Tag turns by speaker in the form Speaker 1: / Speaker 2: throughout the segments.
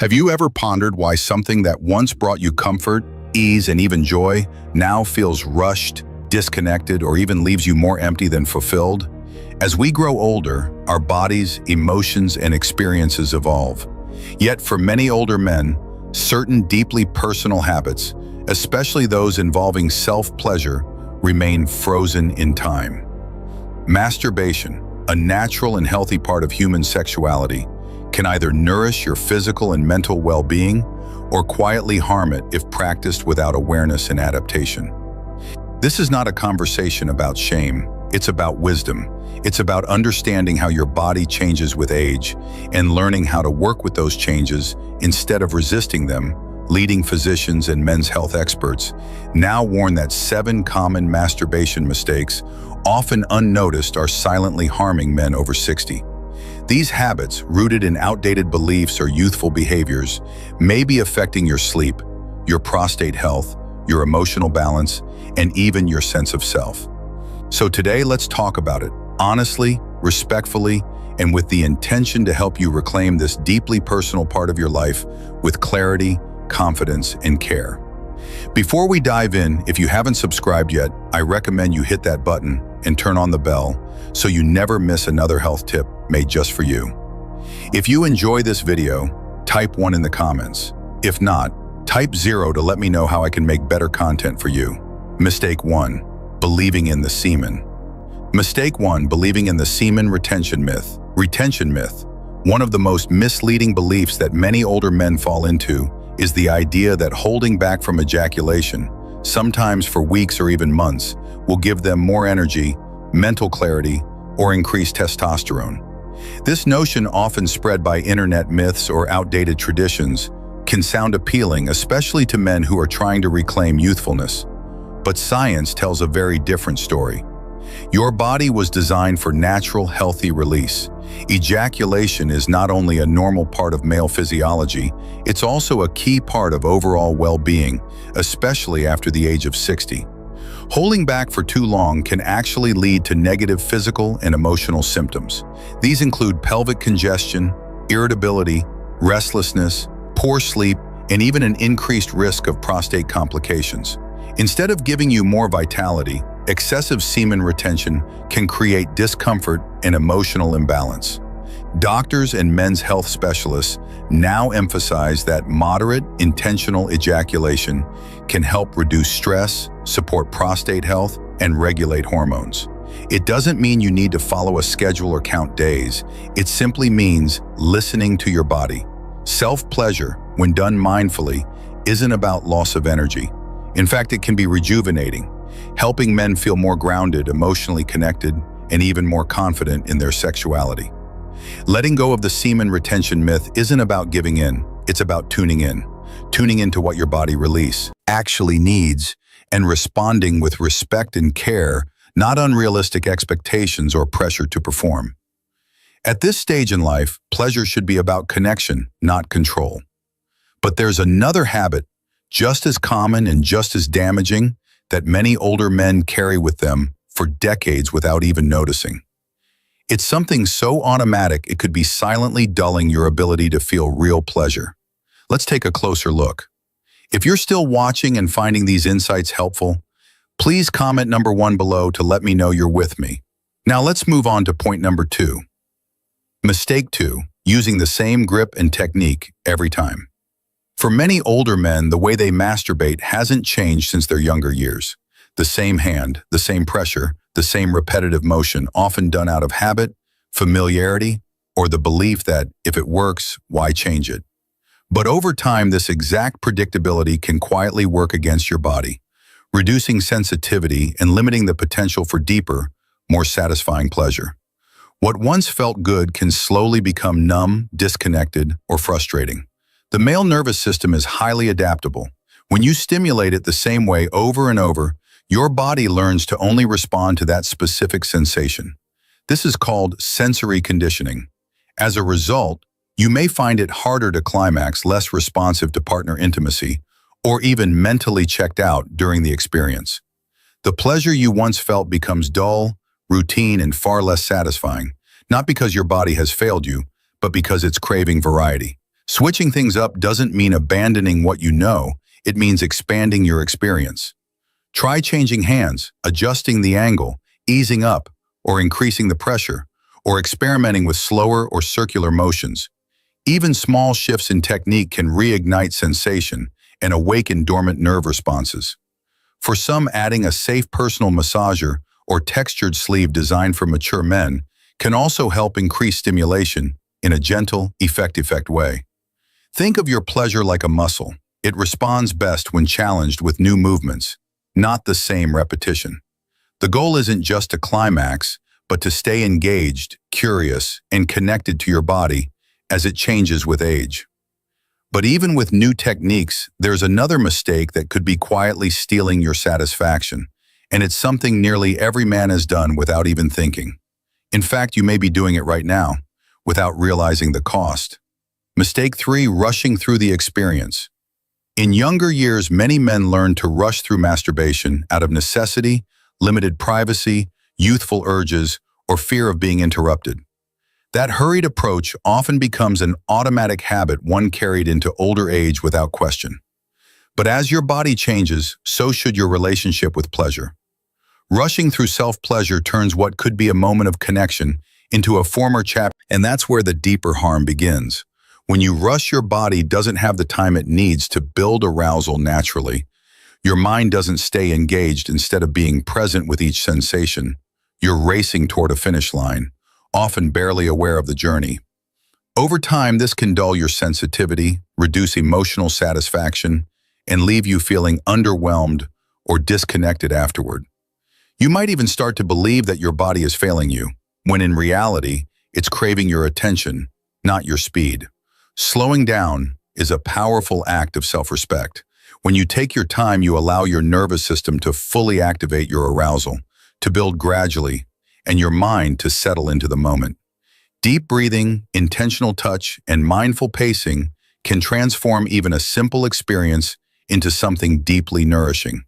Speaker 1: Have you ever pondered why something that once brought you comfort, ease, and even joy now feels rushed, disconnected, or even leaves you more empty than fulfilled? As we grow older, our bodies, emotions, and experiences evolve. Yet for many older men, certain deeply personal habits, especially those involving self-pleasure, remain frozen in time. Masturbation, a natural and healthy part of human sexuality, can either nourish your physical and mental well-being or quietly harm it if practiced without awareness and adaptation. This is not a conversation about shame, it's about wisdom. It's about understanding how your body changes with age and learning how to work with those changes instead of resisting them. Leading physicians and men's health experts now warn that 7 common masturbation mistakes, often unnoticed, are silently harming men over 60. These habits, rooted in outdated beliefs or youthful behaviors, may be affecting your sleep, your prostate health, your emotional balance, and even your sense of self. So today, let's talk about it, honestly, respectfully, and with the intention to help you reclaim this deeply personal part of your life with clarity, confidence, and care. Before we dive in, if you haven't subscribed yet, I recommend you hit that button and turn on the bell so you never miss another health tip made just for you. If you enjoy this video, type 1 in the comments. If not, type 0 to let me know how I can make better content for you. Mistake 1. Believing in the semen. Mistake 1. Believing in the semen retention myth. Retention myth. One of the most misleading beliefs that many older men fall into is the idea that holding back from ejaculation, sometimes for weeks or even months, will give them more energy, mental clarity, or increased testosterone. This notion, often spread by internet myths or outdated traditions, can sound appealing, especially to men who are trying to reclaim youthfulness. But science tells a very different story. Your body was designed for natural, healthy release. Ejaculation is not only a normal part of male physiology, it's also a key part of overall well-being, especially after the age of 60. Holding back for too long can actually lead to negative physical and emotional symptoms. These include pelvic congestion, irritability, restlessness, poor sleep, and even an increased risk of prostate complications. Instead of giving you more vitality, excessive semen retention can create discomfort and emotional imbalance. Doctors and men's health specialists now emphasize that moderate, intentional ejaculation can help reduce stress, support prostate health, and regulate hormones. It doesn't mean you need to follow a schedule or count days. It simply means listening to your body. Self-pleasure, when done mindfully, isn't about loss of energy. In fact, it can be rejuvenating, helping men feel more grounded, emotionally connected, and even more confident in their sexuality. Letting go of the semen retention myth isn't about giving in, it's about tuning into what your body actually needs, and responding with respect and care, not unrealistic expectations or pressure to perform. At this stage in life, pleasure should be about connection, not control. But there's another habit, just as common and just as damaging, that many older men carry with them for decades without even noticing. It's something so automatic it could be silently dulling your ability to feel real pleasure. Let's take a closer look. If you're still watching and finding these insights helpful, please comment number 1 below to let me know you're with me. Now let's move on to point number 2. Mistake 2. Using the same grip and technique every time. For many older men, the way they masturbate hasn't changed since their younger years. The same hand, the same pressure, the same repetitive motion, often done out of habit, familiarity, or the belief that if it works, why change it? But over time, this exact predictability can quietly work against your body, reducing sensitivity and limiting the potential for deeper, more satisfying pleasure. What once felt good can slowly become numb, disconnected, or frustrating. The male nervous system is highly adaptable. When you stimulate it the same way over and over, your body learns to only respond to that specific sensation. This is called sensory conditioning. As a result, you may find it harder to climax, less responsive to partner intimacy, or even mentally checked out during the experience. The pleasure you once felt becomes dull, routine, and far less satisfying, not because your body has failed you, but because it's craving variety. Switching things up doesn't mean abandoning what you know, it means expanding your experience. Try changing hands, adjusting the angle, easing up, or increasing the pressure, or experimenting with slower or circular motions. Even small shifts in technique can reignite sensation and awaken dormant nerve responses. For some, adding a safe personal massager or textured sleeve designed for mature men can also help increase stimulation in a gentle, effective way. Think of your pleasure like a muscle. It responds best when challenged with new movements, not the same repetition. The goal isn't just to climax, but to stay engaged, curious, and connected to your body as it changes with age. But even with new techniques, there's another mistake that could be quietly stealing your satisfaction, and it's something nearly every man has done without even thinking. In fact, you may be doing it right now, without realizing the cost. Mistake 3, rushing through the experience. In younger years, many men learn to rush through masturbation out of necessity, limited privacy, youthful urges, or fear of being interrupted. That hurried approach often becomes an automatic habit one carried into older age without question. But as your body changes, so should your relationship with pleasure. Rushing through self-pleasure turns what could be a moment of connection into a former chapter, and that's where the deeper harm begins. When you rush, your body doesn't have the time it needs to build arousal naturally. Your mind doesn't stay engaged. Instead of being present with each sensation, you're racing toward a finish line, often barely aware of the journey. Over time, this can dull your sensitivity, reduce emotional satisfaction, and leave you feeling underwhelmed or disconnected afterward. You might even start to believe that your body is failing you, when in reality, it's craving your attention, not your speed. Slowing down is a powerful act of self-respect. When you take your time, you allow your nervous system to fully activate your arousal, to build gradually, and your mind to settle into the moment. Deep breathing, intentional touch, and mindful pacing can transform even a simple experience into something deeply nourishing.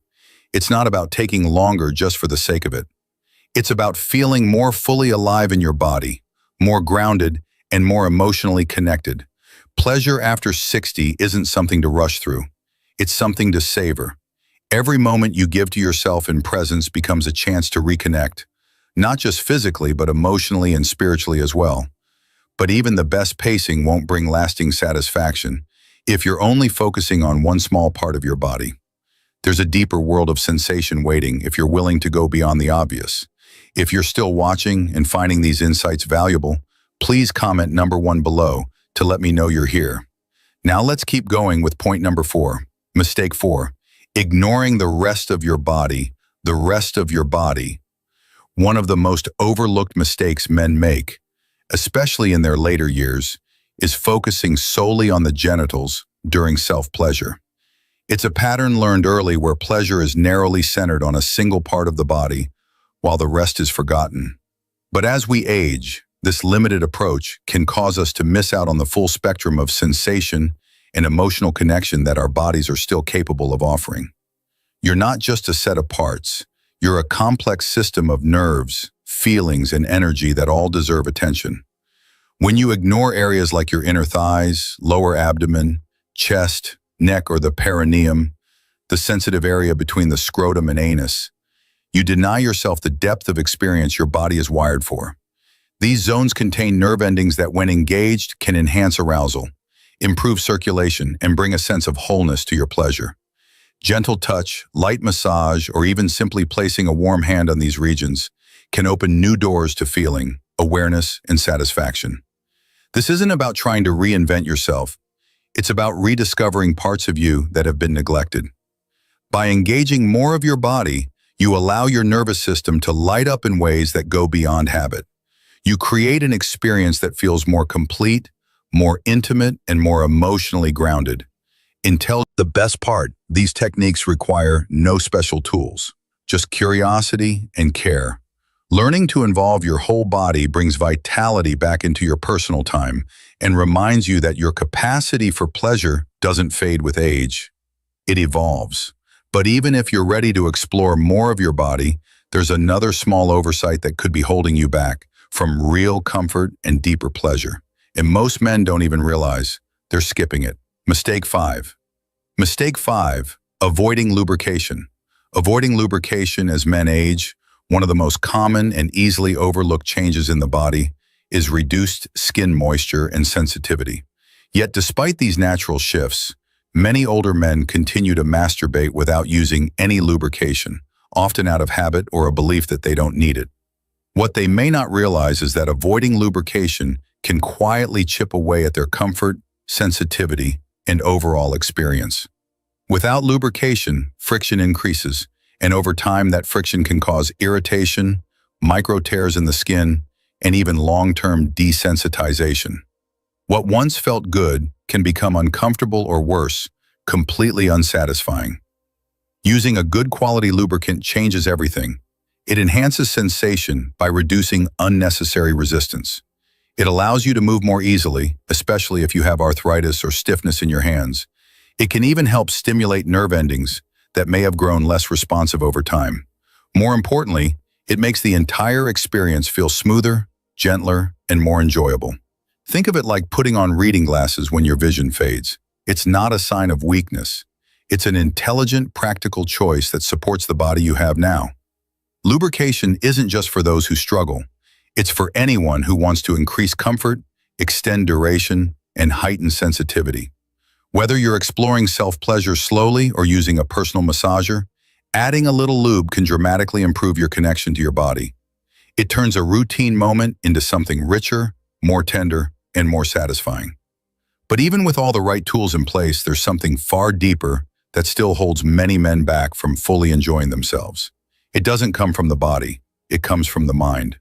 Speaker 1: It's not about taking longer just for the sake of it. It's about feeling more fully alive in your body, more grounded, and more emotionally connected. Pleasure after 60 isn't something to rush through. It's something to savor. Every moment you give to yourself in presence becomes a chance to reconnect, not just physically, but emotionally and spiritually as well. But even the best pacing won't bring lasting satisfaction if you're only focusing on one small part of your body. There's a deeper world of sensation waiting if you're willing to go beyond the obvious. If you're still watching and finding these insights valuable, please comment number 1 below to let me know you're here. Now let's keep going with point number 4. Mistake 4, ignoring the rest of your body. The rest of your body. One of the most overlooked mistakes men make, especially in their later years, is focusing solely on the genitals during self-pleasure. It's a pattern learned early where pleasure is narrowly centered on a single part of the body, while the rest is forgotten. But as we age, this limited approach can cause us to miss out on the full spectrum of sensation and emotional connection that our bodies are still capable of offering. You're not just a set of parts. You're a complex system of nerves, feelings, and energy that all deserve attention. When you ignore areas like your inner thighs, lower abdomen, chest, neck, or the perineum, the sensitive area between the scrotum and anus, you deny yourself the depth of experience your body is wired for. These zones contain nerve endings that, when engaged, can enhance arousal, improve circulation, and bring a sense of wholeness to your pleasure. Gentle touch, light massage, or even simply placing a warm hand on these regions can open new doors to feeling, awareness, and satisfaction. This isn't about trying to reinvent yourself. It's about rediscovering parts of you that have been neglected. By engaging more of your body, you allow your nervous system to light up in ways that go beyond habit. You create an experience that feels more complete, more intimate, and more emotionally grounded. The best part, these techniques require no special tools, just curiosity and care. Learning to involve your whole body brings vitality back into your personal time and reminds you that your capacity for pleasure doesn't fade with age. It evolves. But even if you're ready to explore more of your body, there's another small oversight that could be holding you back from real comfort and deeper pleasure. And most men don't even realize they're skipping it. Mistake 5. Mistake 5, avoiding lubrication. Avoiding lubrication as men age, one of the most common and easily overlooked changes in the body is reduced skin moisture and sensitivity. Yet despite these natural shifts, many older men continue to masturbate without using any lubrication, often out of habit or a belief that they don't need it. What they may not realize is that avoiding lubrication can quietly chip away at their comfort, sensitivity, and overall experience. Without lubrication, friction increases, and over time that friction can cause irritation, micro tears in the skin, and even long-term desensitization. What once felt good can become uncomfortable or worse, completely unsatisfying. Using a good quality lubricant changes everything. It enhances sensation by reducing unnecessary resistance. It allows you to move more easily, especially if you have arthritis or stiffness in your hands. It can even help stimulate nerve endings that may have grown less responsive over time. More importantly, it makes the entire experience feel smoother, gentler, and more enjoyable. Think of it like putting on reading glasses when your vision fades. It's not a sign of weakness. It's an intelligent, practical choice that supports the body you have now. Lubrication isn't just for those who struggle. It's for anyone who wants to increase comfort, extend duration, and heighten sensitivity. Whether you're exploring self-pleasure slowly or using a personal massager, adding a little lube can dramatically improve your connection to your body. It turns a routine moment into something richer, more tender, and more satisfying. But even with all the right tools in place, there's something far deeper that still holds many men back from fully enjoying themselves. It doesn't come from the body, it comes from the mind.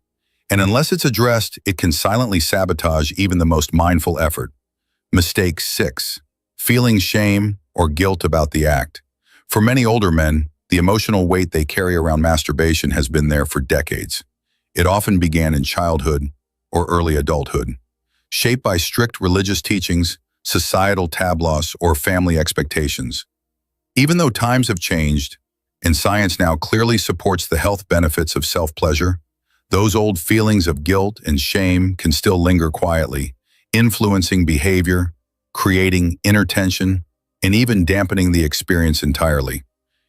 Speaker 1: And unless it's addressed, it can silently sabotage even the most mindful effort. Mistake 6. Feeling shame or guilt about the act. For many older men, the emotional weight they carry around masturbation has been there for decades. It often began in childhood or early adulthood, shaped by strict religious teachings, societal tablaws, or family expectations. Even though times have changed, and science now clearly supports the health benefits of self-pleasure, those old feelings of guilt and shame can still linger quietly, influencing behavior, creating inner tension, and even dampening the experience entirely.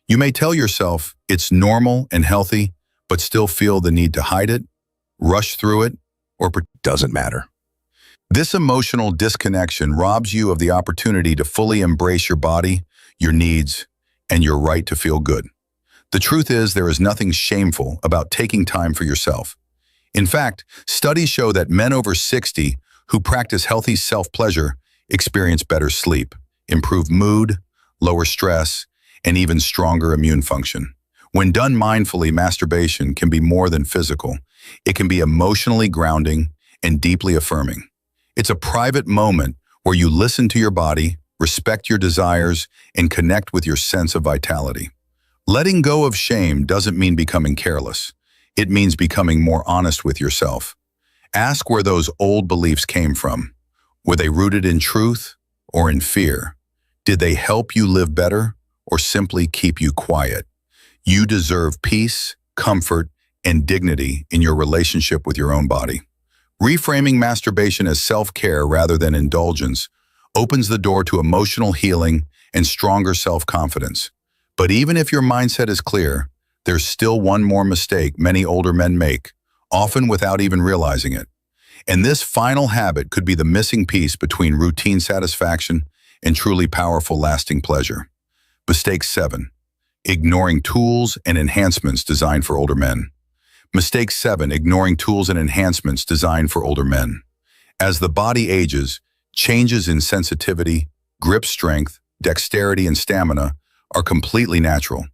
Speaker 1: You may tell yourself it's normal and healthy, but still feel the need to hide it, rush through it, or doesn't matter. This emotional disconnection robs you of the opportunity to fully embrace your body, your needs, and your right to feel good. The truth is, there is nothing shameful about taking time for yourself. In fact, studies show that men over 60 who practice healthy self-pleasure experience better sleep, improved mood, lower stress, and even stronger immune function. When done mindfully, masturbation can be more than physical. It can be emotionally grounding and deeply affirming. It's a private moment where you listen to your body, respect your desires, and connect with your sense of vitality. Letting go of shame doesn't mean becoming careless. It means becoming more honest with yourself. Ask where those old beliefs came from. Were they rooted in truth or in fear? Did they help you live better or simply keep you quiet? You deserve peace, comfort, and dignity in your relationship with your own body. Reframing masturbation as self-care rather than indulgence opens the door to emotional healing and stronger self-confidence. But even if your mindset is clear, there's still one more mistake many older men make, often without even realizing it. And this final habit could be the missing piece between routine satisfaction and truly powerful lasting pleasure. Mistake 7. Ignoring tools and enhancements designed for older men. Mistake 7. Ignoring tools and enhancements designed for older men. As the body ages, changes in sensitivity, grip strength, dexterity, and stamina are completely natural.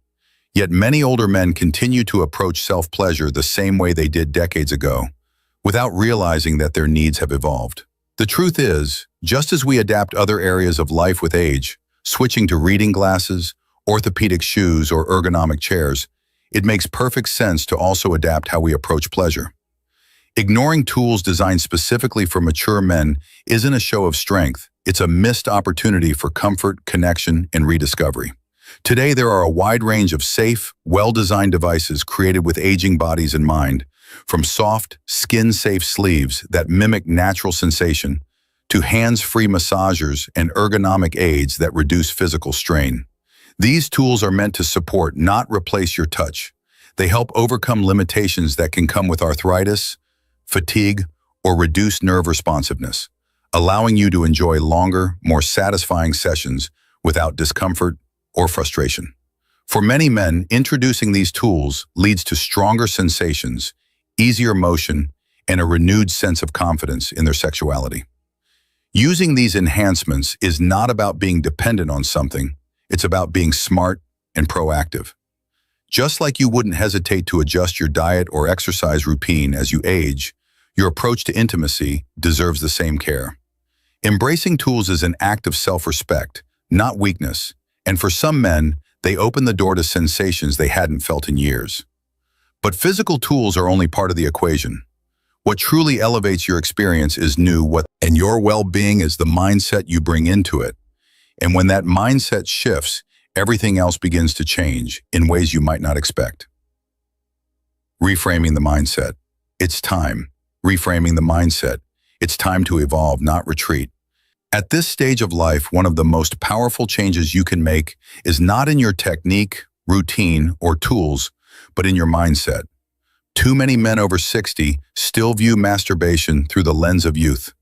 Speaker 1: Yet many older men continue to approach self-pleasure the same way they did decades ago, without realizing that their needs have evolved. The truth is, just as we adapt other areas of life with age, switching to reading glasses, orthopedic shoes, or ergonomic chairs, it makes perfect sense to also adapt how we approach pleasure. Ignoring tools designed specifically for mature men isn't a show of strength. It's a missed opportunity for comfort, connection, and rediscovery. Today, there are a wide range of safe, well-designed devices created with aging bodies in mind, from soft, skin-safe sleeves that mimic natural sensation to hands-free massagers and ergonomic aids that reduce physical strain. These tools are meant to support, not replace your touch. They help overcome limitations that can come with arthritis, fatigue, or reduced nerve responsiveness, allowing you to enjoy longer, more satisfying sessions without discomfort or frustration. For many men, introducing these tools leads to stronger sensations, easier motion, and a renewed sense of confidence in their sexuality. Using these enhancements is not about being dependent on something, it's about being smart and proactive. Just like you wouldn't hesitate to adjust your diet or exercise routine as you age, your approach to intimacy deserves the same care. Embracing tools is an act of self-respect, not weakness, and for some men, they open the door to sensations they hadn't felt in years. But physical tools are only part of the equation. What truly elevates your experience is and your well-being is the mindset you bring into it. And when that mindset shifts, everything else begins to change in ways you might not expect. Reframing the mindset. It's time. Reframing the mindset. It's time to evolve, not retreat. At this stage of life, one of the most powerful changes you can make is not in your technique, routine, or tools, but in your mindset. Too many men over 60 still view masturbation through the lens of youth.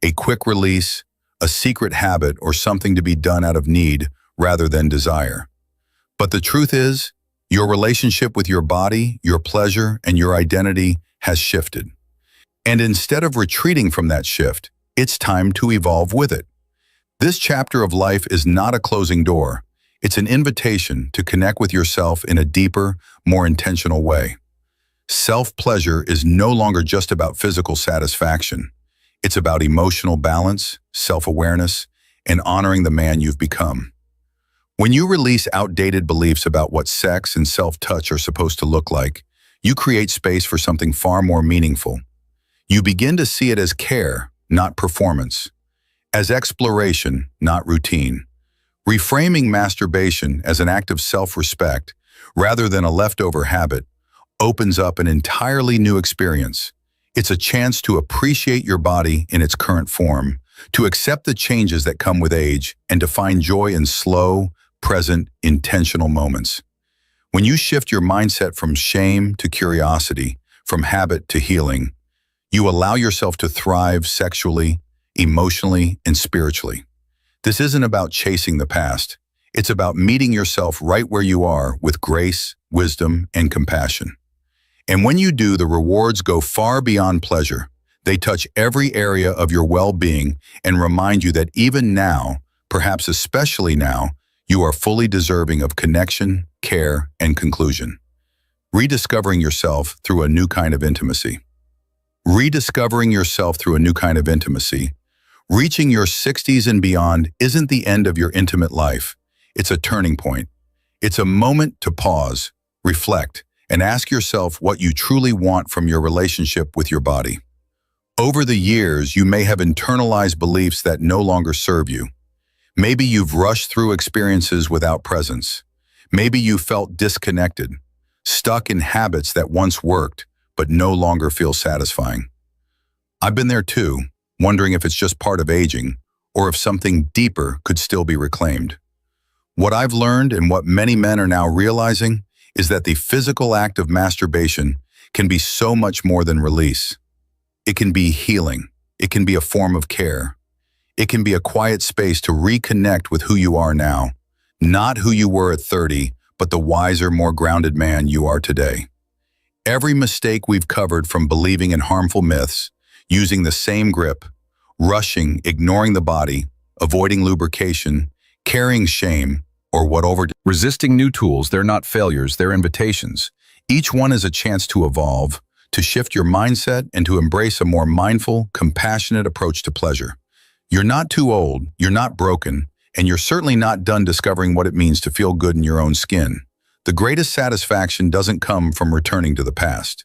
Speaker 1: A quick release, a secret habit, or something to be done out of need rather than desire. But the truth is, your relationship with your body, your pleasure, and your identity has shifted. And instead of retreating from that shift, it's time to evolve with it. This chapter of life is not a closing door. It's an invitation to connect with yourself in a deeper, more intentional way. Self-pleasure is no longer just about physical satisfaction. It's about emotional balance, self-awareness, and honoring the man you've become. When you release outdated beliefs about what sex and self-touch are supposed to look like, you create space for something far more meaningful. You begin to see it as care, not performance, as exploration, not routine. Reframing masturbation as an act of self-respect, rather than a leftover habit, opens up an entirely new experience. It's a chance to appreciate your body in its current form, to accept the changes that come with age, and to find joy in slow, present, intentional moments. When you shift your mindset from shame to curiosity, from habit to healing, you allow yourself to thrive sexually, emotionally, and spiritually. This isn't about chasing the past. It's about meeting yourself right where you are with grace, wisdom, and compassion. And when you do, the rewards go far beyond pleasure. They touch every area of your well-being and remind you that even now, perhaps especially now, you are fully deserving of connection, care, and conclusion. Rediscovering yourself through a new kind of intimacy. Rediscovering yourself through a new kind of intimacy. Reaching your 60s and beyond isn't the end of your intimate life. It's a turning point. It's a moment to pause, reflect, and ask yourself what you truly want from your relationship with your body. Over the years, you may have internalized beliefs that no longer serve you. Maybe you've rushed through experiences without presence. Maybe you felt disconnected, stuck in habits that once worked, but no longer feel satisfying. I've been there too, wondering if it's just part of aging, or if something deeper could still be reclaimed. What I've learned, and what many men are now realizing, is that the physical act of masturbation can be so much more than release. It can be healing. It can be a form of care. It can be a quiet space to reconnect with who you are now, not who you were at 30, but the wiser, more grounded man you are today. Every mistake we've covered, from believing in harmful myths, using the same grip, rushing, ignoring the body, avoiding lubrication, carrying shame, or resisting new tools, they're not failures, they're invitations. Each one is a chance to evolve, to shift your mindset, and to embrace a more mindful, compassionate approach to pleasure. You're not too old, you're not broken, and you're certainly not done discovering what it means to feel good in your own skin. The greatest satisfaction doesn't come from returning to the past.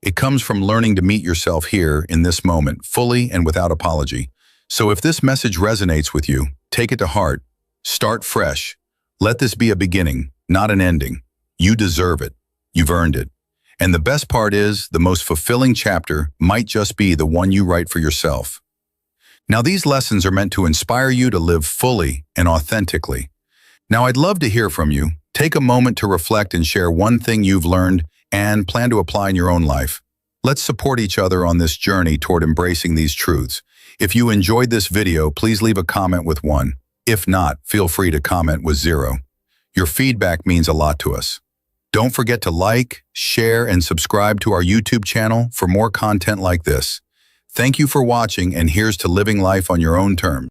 Speaker 1: It comes from learning to meet yourself here in this moment, fully and without apology. So if this message resonates with you, take it to heart. Start fresh. Let this be a beginning, not an ending. You deserve it. You've earned it. And the best part is, the most fulfilling chapter might just be the one you write for yourself. Now, these lessons are meant to inspire you to live fully and authentically. Now, I'd love to hear from you. Take a moment to reflect and share one thing you've learned and plan to apply in your own life. Let's support each other on this journey toward embracing these truths. If you enjoyed this video, please leave a comment with 1. If not, feel free to comment with 0. Your feedback means a lot to us. Don't forget to like, share, and subscribe to our YouTube channel for more content like this. Thank you for watching, and here's to living life on your own terms.